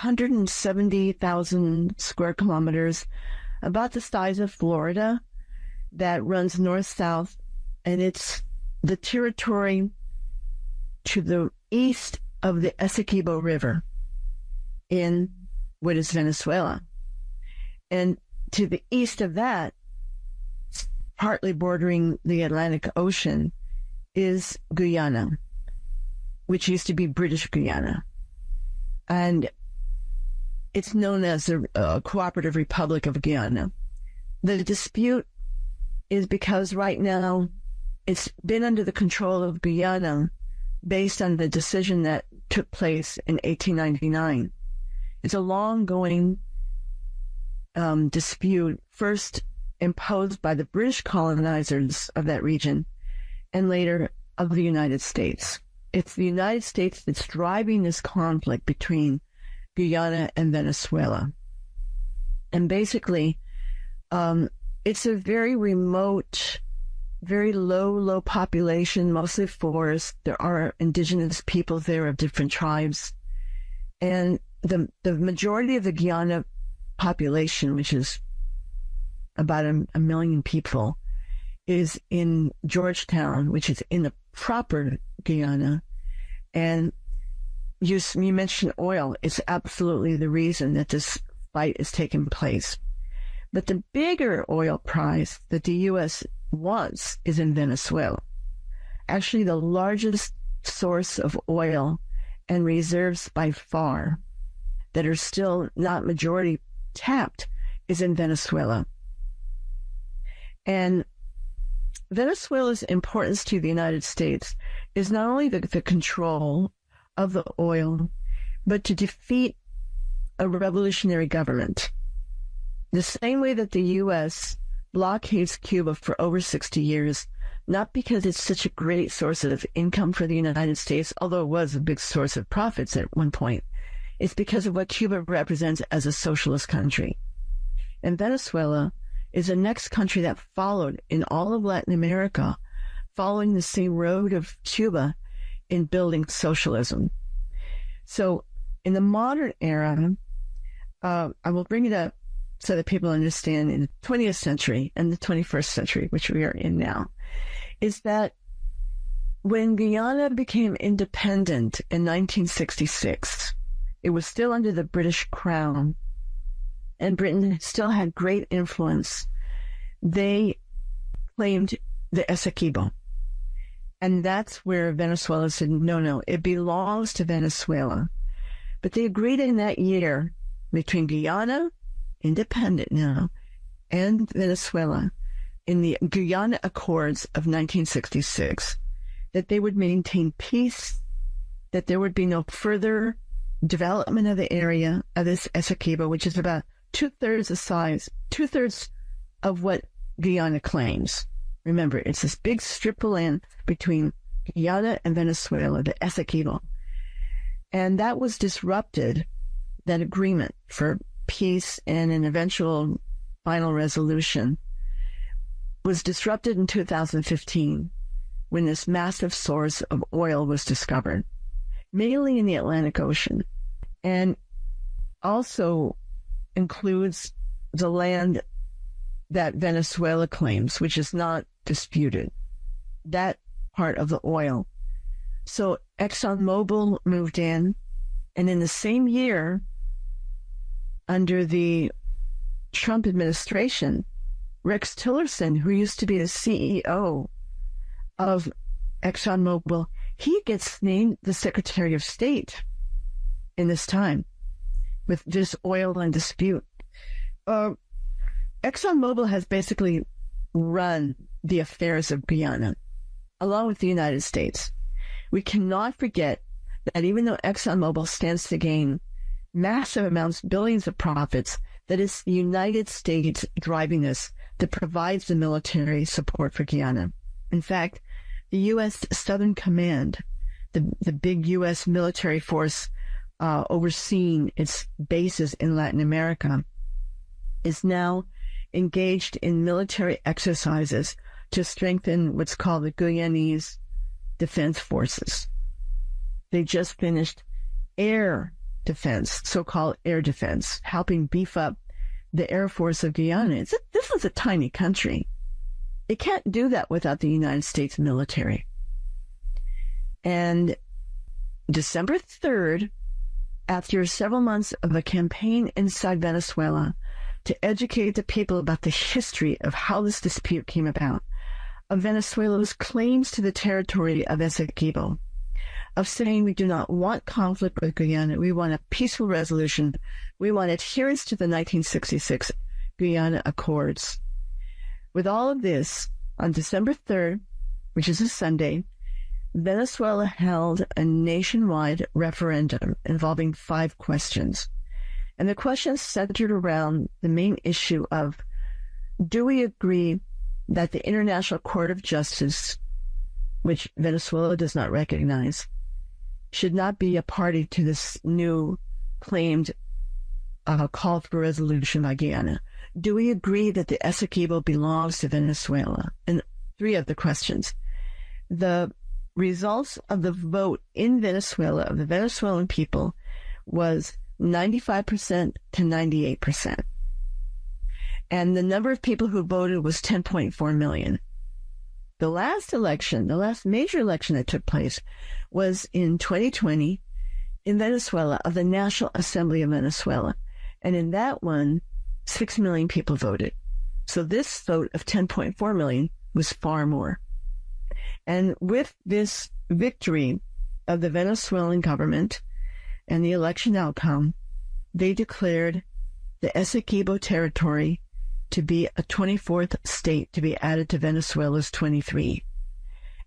170,000 square kilometers, about the size of Florida, that runs north-south, and it's the territory to the east of the Essequibo River in what is Venezuela. And to the east of that, partly bordering the Atlantic Ocean, is Guyana, which used to be British Guyana. And it's known as the Cooperative Republic of Guyana. The dispute is because right now it's been under the control of Guyana based on the decision that took place in 1899. It's a long-going dispute, first imposed by the British colonizers of that region and later of the United States. It's the United States that's driving this conflict between Guyana and Venezuela. And basically, it's a very remote, very low population, mostly forest. There are indigenous people there of different tribes. And the majority of the Guyana population, which is about a million people, is in Georgetown, which is in the proper Guyana. And you mentioned oil. It's absolutely the reason that this fight is taking place. But the bigger oil prize that the U.S. wants is in Venezuela. Actually, the largest source of oil and reserves by far that are still not majority tapped is in Venezuela. And Venezuela's importance to the United States is not only the control of the oil, but to defeat a revolutionary government. The same way that the U.S. blockades Cuba for over 60 years, not because it's such a great source of income for the United States, although it was a big source of profits at one point. It's because of what Cuba represents as a socialist country. And Venezuela is the next country that followed in all of Latin America, following the same road of Cuba in building socialism. So in the modern era, I will bring it up so that people understand in the 20th century and the 21st century, which we are in now, is that when Guyana became independent in 1966, it was still under the British Crown, and Britain still had great influence. They claimed the Essequibo. And that's where Venezuela said, no, it belongs to Venezuela. But they agreed in that year between Guyana, independent now, and Venezuela, in the Guyana Accords of 1966, that they would maintain peace, that there would be no further development of the area of this Essequibo, which is about two-thirds the size, two-thirds of what Guyana claims. Remember, it's this big strip of land between Guyana and Venezuela, the Essequibo. And that was disrupted, that agreement for peace and an eventual final resolution was disrupted in 2015 when this massive source of oil was discovered, mainly in the Atlantic Ocean, and also includes the land that Venezuela claims, which is not disputed, that part of the oil. So ExxonMobil moved in, and in the same year, under the Trump administration, Rex Tillerson, who used to be the CEO of ExxonMobil, he gets named the Secretary of State in this time with this oil and dispute. ExxonMobil has basically run the affairs of Guyana, along with the United States. We cannot forget that even though ExxonMobil stands to gain massive amounts, billions of profits, that it's the United States driving this, that provides the military support for Guyana. In fact, the U.S. Southern Command, the big U.S. military force overseeing its bases in Latin America, is now engaged in military exercises to strengthen what's called the Guyanese Defense Forces. They just finished air defense, so-called air defense, helping beef up the Air Force of Guyana. This is a tiny country. It can't do that without the United States military. And December 3rd, after several months of a campaign inside Venezuela to educate the people about the history of how this dispute came about, of Venezuela's claims to the territory of Essequibo, of saying we do not want conflict with Guyana, we want a peaceful resolution, we want adherence to the 1966 Guyana Accords. With all of this, on December 3rd, which is a Sunday, Venezuela held a nationwide referendum involving 5 questions. And the questions centered around the main issue of, do we agree that the International Court of Justice, which Venezuela does not recognize, should not be a party to this new claimed call for resolution by Guyana? Do we agree that the Essequibo belongs to Venezuela? And 3 other questions. The results of the vote in Venezuela, of the Venezuelan people, was 95% to 98%. And the number of people who voted was 10.4 million. The last election, the last major election that took place, was in 2020 in Venezuela, of the National Assembly of Venezuela. And in that one, 6 million people voted. So this vote of 10.4 million was far more. And with this victory of the Venezuelan government and the election outcome, they declared the Essequibo territory to be a 24th state to be added to Venezuela's 23,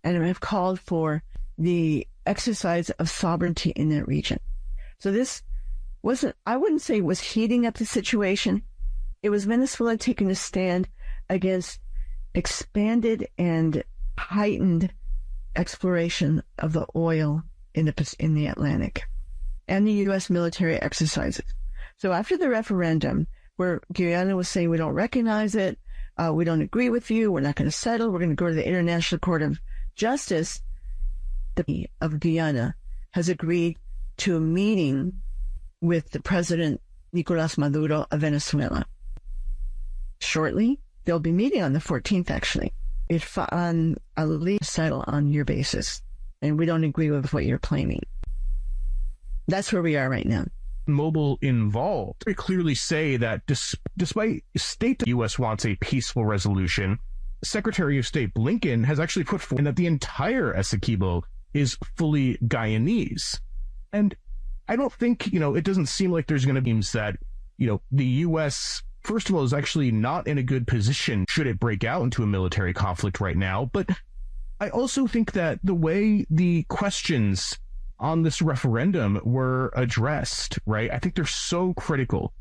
and have called for the exercise of sovereignty in that region. So this wasn't, I wouldn't say it was heating up the situation. It was Venezuela taking a stand against expanded and heightened exploration of the oil in the Atlantic and the U.S. military exercises. So after the referendum, where Guyana was saying, we don't recognize it, we don't agree with you, we're not going to settle, we're going to go to the International Court of Justice, the of Guyana has agreed to a meeting with the President Nicolás Maduro of Venezuela. Shortly, they'll be meeting on the 14th, actually. On a legal settle on your basis, and we don't agree with what you're claiming. That's where we are right now. Mobile involved very clearly say that despite state the U.S. wants a peaceful resolution, Secretary of State Blinken has actually put forward that the entire Essequibo is fully Guyanese. And I don't think, it doesn't seem like there's going to be that, the U.S., first of all, is actually not in a good position should it break out into a military conflict right now. But I also think that the way the questions on this referendum were addressed, right, I think they're so critical.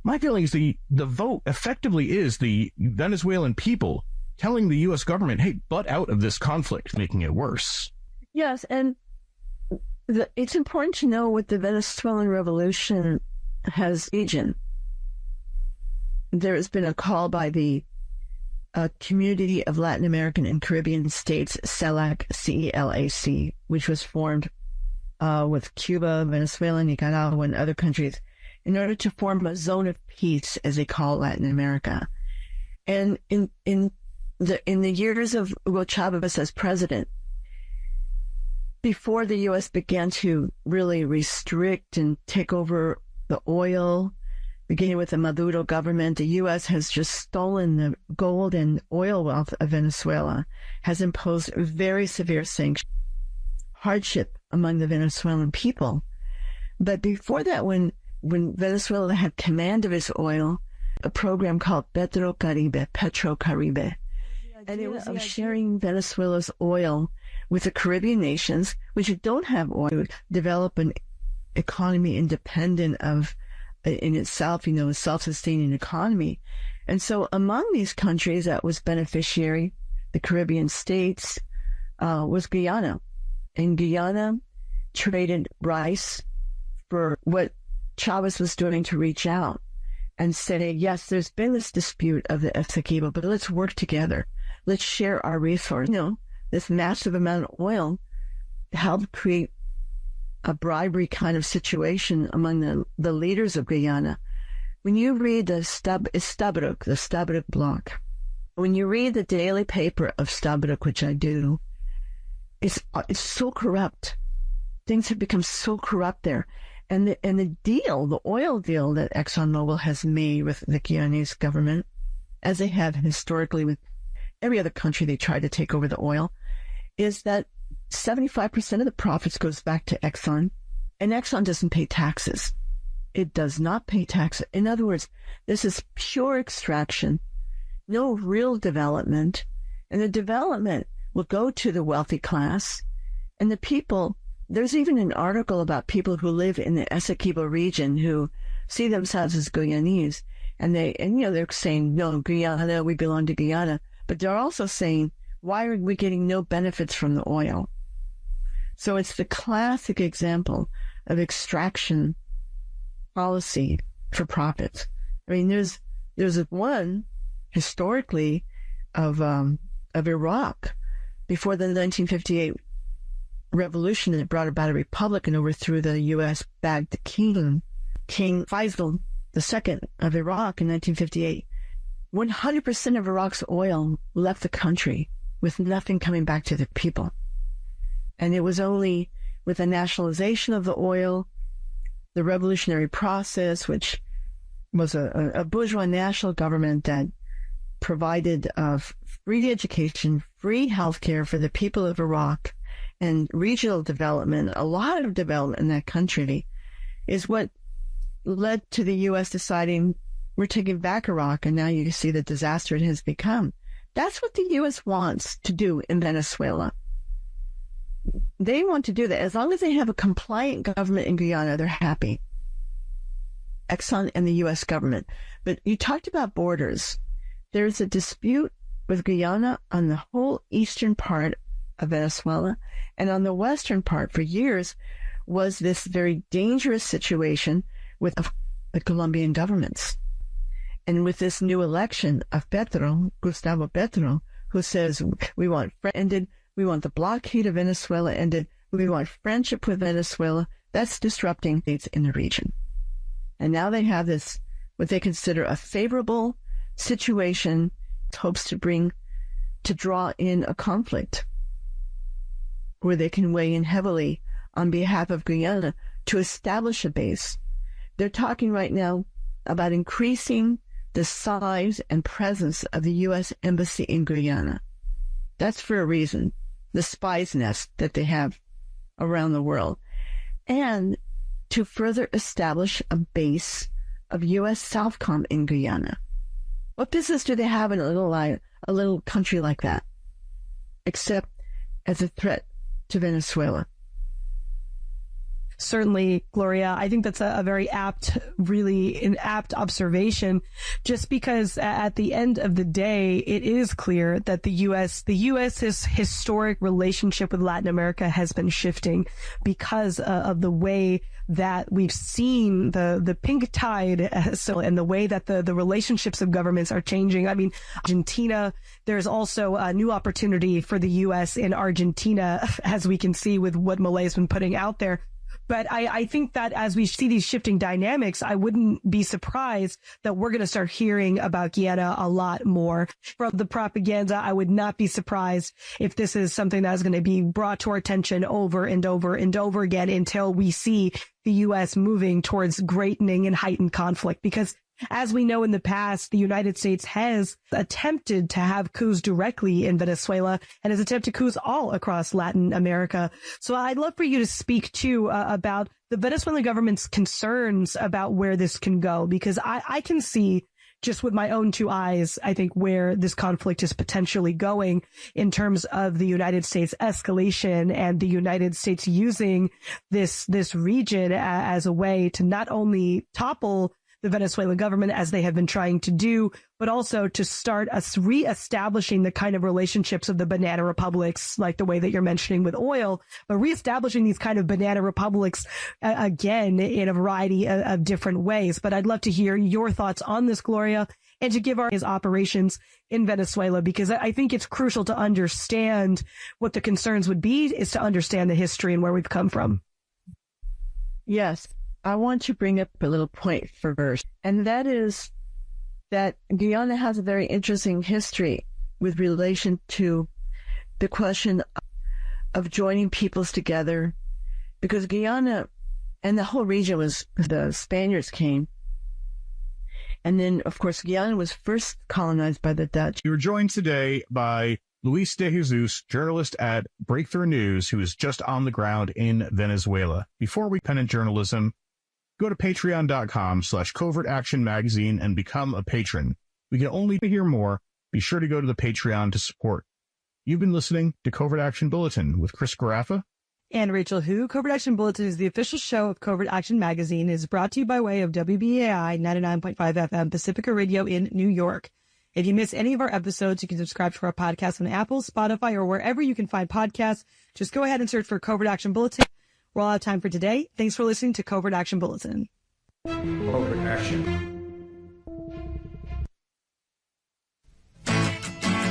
My feeling is the vote effectively is the Venezuelan people telling the U.S. government, hey, butt out of this conflict, making it worse. Yes, and it's important to know what the Venezuelan Revolution has region. There has been a call by the Community of Latin American and Caribbean States, CELAC, C-E-L-A-C, which was formed with Cuba, Venezuela, Nicaragua, and other countries in order to form a zone of peace, as they call Latin America. And in the years of Hugo Chavez as president, before the U.S. began to really restrict and take over the oil, beginning with the Maduro government, the U.S. has just stolen the gold and oil wealth of Venezuela, has imposed very severe sanctions, hardship among the Venezuelan people. But before that, when Venezuela had command of its oil, a program called Petro Caribe, and it was of sharing Venezuela's oil with the Caribbean nations, which don't have oil, develop an economy independent of in itself, a self-sustaining economy. And so among these countries that was beneficiary, the Caribbean states, was Guyana. And Guyana traded rice for what Chavez was doing to reach out and say, yes, there's been this dispute of the Essequibo, but let's work together. Let's share our resources. This massive amount of oil helped create a bribery kind of situation among the leaders of Guyana. When you read the Stabroek block, when you read the daily paper of Stabroek, which I do, it's so corrupt. Things have become so corrupt there. And the oil deal that ExxonMobil has made with the Guyanese government, as they have historically with every other country they try to take over the oil, is that 75% of the profits goes back to Exxon, and Exxon doesn't pay taxes. It does not pay taxes. In other words, this is pure extraction, no real development, and the development will go to the wealthy class, and the people. There's even an article about people who live in the Essequibo region who see themselves as Guyanese, and they're saying, no, Guyana, we belong to Guyana, but they're also saying, why are we getting no benefits from the oil? So it's the classic example of extraction policy for profits. I mean, there's one historically of Iraq before the 1958 revolution that brought about a republic and overthrew the U.S.-backed King Faisal II of Iraq in 1958. 100% of Iraq's oil left the country with nothing coming back to the people. And it was only with the nationalization of the oil, the revolutionary process, which was a bourgeois national government that provided free education, free healthcare for the people of Iraq, and regional development, a lot of development in that country, is what led to the U.S. deciding we're taking back Iraq, and now you see the disaster it has become. That's what the U.S. wants to do in Venezuela. They want to do that. As long as they have a compliant government in Guyana, they're happy. Exxon and the U.S. government. But you talked about borders. There's a dispute with Guyana on the whole eastern part of Venezuela, and on the western part for years was this very dangerous situation with the Colombian governments. And with this new election of Gustavo Petro, who says we want ended, we want the blockade of Venezuela ended, we want friendship with Venezuela, that's disrupting states in the region. And now they have this, what they consider a favorable situation, hopes to draw in a conflict where they can weigh in heavily on behalf of Guyana to establish a base. They're talking right now about increasing the size and presence of the U.S. Embassy in Guyana. That's for a reason, the spies' nest that they have around the world. And to further establish a base of U.S. Southcom in Guyana. What business do they have in a little country like that, except as a threat to Venezuela? Certainly, Gloria, I think that's a very apt observation, just because at the end of the day, it is clear that the U.S.'s historic relationship with Latin America has been shifting because of the way that we've seen the pink tide, and the way that the relationships of governments are changing. I mean, Argentina, there's also a new opportunity for the U.S. in Argentina, as we can see with what Malay's been putting out there. But I think that as we see these shifting dynamics, I wouldn't be surprised that we're going to start hearing about Guyana a lot more. From the propaganda, I would not be surprised if this is something that is going to be brought to our attention over and over and over again until we see the U.S. moving towards greatening and heightened conflict. Because as we know in the past, the United States has attempted to have coups directly in Venezuela and has attempted coups all across Latin America. So I'd love for you to speak too about the Venezuelan government's concerns about where this can go, because I can see just with my own two eyes, I think, where this conflict is potentially going in terms of the United States escalation and the United States using this region as a way to not only topple the Venezuelan government, as they have been trying to do, but also to start us reestablishing the kind of relationships of the banana republics, like the way that you're mentioning with oil, but reestablishing these kind of banana republics again in a variety of different ways. But I'd love to hear your thoughts on this, Gloria, and to give his operations in Venezuela, because I think it's crucial to understand what the concerns would be, is to understand the history and where we've come from. Yes, I want to bring up a little point first, and that is that Guyana has a very interesting history with relation to the question of joining peoples together, because Guyana and the whole region was, the Spaniards came. And then, of course, Guyana was first colonized by the Dutch. We were joined today by Luis de Jesus, journalist at Breakthrough News, who is just on the ground in Venezuela. Before we independent journalism, go to patreon.com/Covert Action Magazine and become a patron. We can only hear more. Be sure to go to the Patreon to support. You've been listening to Covert Action Bulletin with Chris Garaffa and Rachel Hu. Covert Action Bulletin is the official show of Covert Action Magazine. It is brought to you by way of WBAI 99.5 FM Pacifica Radio in New York. If you miss any of our episodes, you can subscribe to our podcast on Apple, Spotify, or wherever you can find podcasts. Just go ahead and search for Covert Action Bulletin. We're all out of time for today. Thanks for listening to Covert Action Bulletin. Covert Action.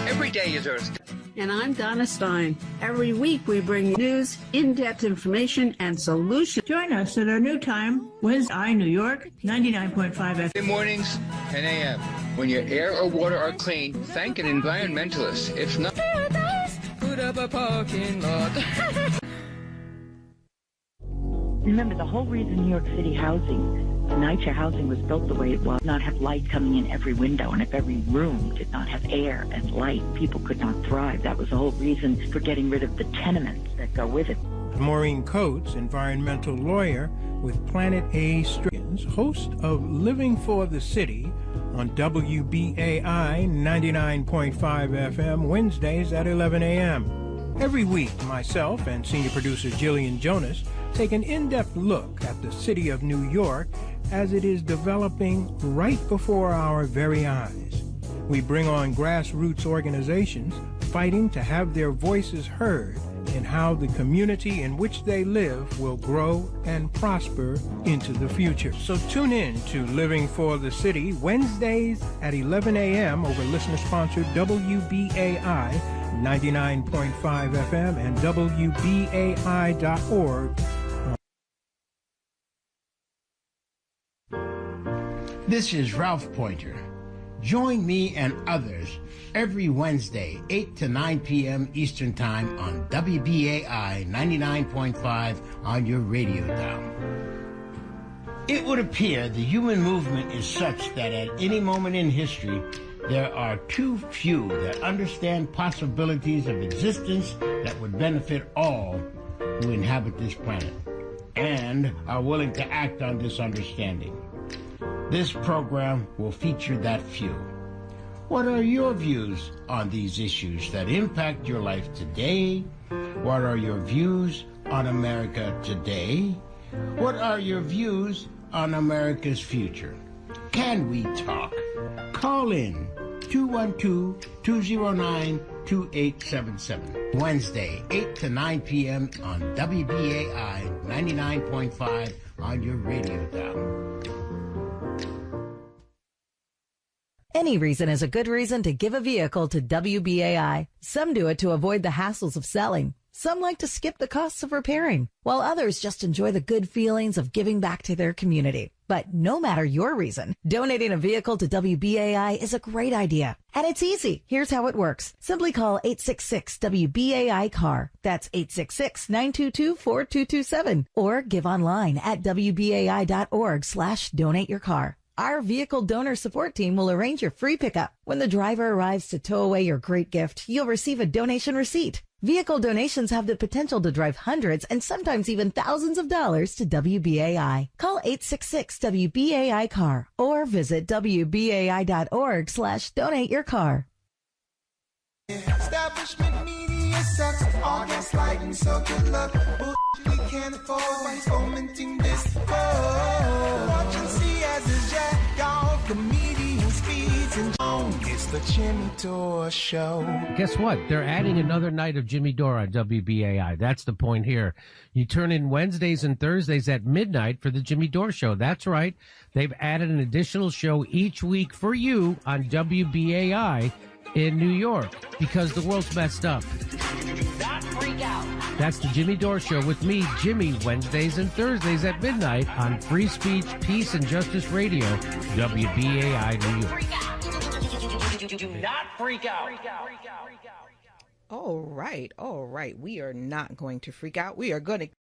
Every day is Earth. And I'm Donna Stein. Every week we bring news, in-depth information, and solutions. Join us at our new time, Wednesday, New York, 99.5 FM. Good mornings, 10 a.m. When your air or water are clean, thank an environmentalist. If not, put up a parking lot. Remember, the whole reason New York City NYCHA housing was built the way it was, not have light coming in every window, and if every room did not have air and light, people could not thrive. That was the whole reason for getting rid of the tenements that go with it. Maureen Coates, environmental lawyer with Planet A Strickens, host of Living for the City on WBAI 99.5 FM, Wednesdays at 11 a.m. Every week, myself and senior producer Jillian Jonas take an in-depth look at the city of New York as it is developing right before our very eyes. We bring on grassroots organizations fighting to have their voices heard in how the community in which they live will grow and prosper into the future. So tune in to Living for the City, Wednesdays at 11 a.m. over listener-sponsored WBAI 99.5 FM and WBAI.org. This is Ralph Pointer. Join me and others every Wednesday, 8 to 9 p.m. Eastern Time on WBAI 99.5 on your radio dial. It would appear the human movement is such that at any moment in history, there are too few that understand possibilities of existence that would benefit all who inhabit this planet and are willing to act on this understanding. This program will feature that few. What are your views on these issues that impact your life today? What are your views on America today? What are your views on America's future? Can we talk? Call in 212-209-2877. Wednesday, 8 to 9 p.m. on WBAI 99.5 on your radio dial. Any reason is a good reason to give a vehicle to WBAI. Some do it to avoid the hassles of selling. Some like to skip the costs of repairing, while others just enjoy the good feelings of giving back to their community. But no matter your reason, donating a vehicle to WBAI is a great idea. And it's easy. Here's how it works. Simply call 866-WBAI-CAR. That's 866-922-4227. Or give online at WBAI.org/donate your car. Our vehicle donor support team will arrange your free pickup. When the driver arrives to tow away your great gift, you'll receive a donation receipt. Vehicle donations have the potential to drive hundreds and sometimes even thousands of dollars to WBAI. Call 866-WBAI-CAR or visit WBAI.org/donate your car. Establishment media sucks. All gaslighting, so good luck. Bullshit we can't afford. Why he's fomenting this? Watch and see as his jack off comedian speeds and it's the Jimmy Dore Show. Guess what? They're adding another night of Jimmy Dore on WBAI. That's the point here. You turn in Wednesdays and Thursdays at midnight for the Jimmy Dore Show. That's right. They've added an additional show each week for you on WBAI. in New York because the world's messed up. Not freak out. That's the Jimmy Dore Show with me, Jimmy, Wednesdays and Thursdays at midnight on Free Speech, Peace, and Justice Radio, WBAI New York. Do not freak out. All right. We are not going to freak out. We are going to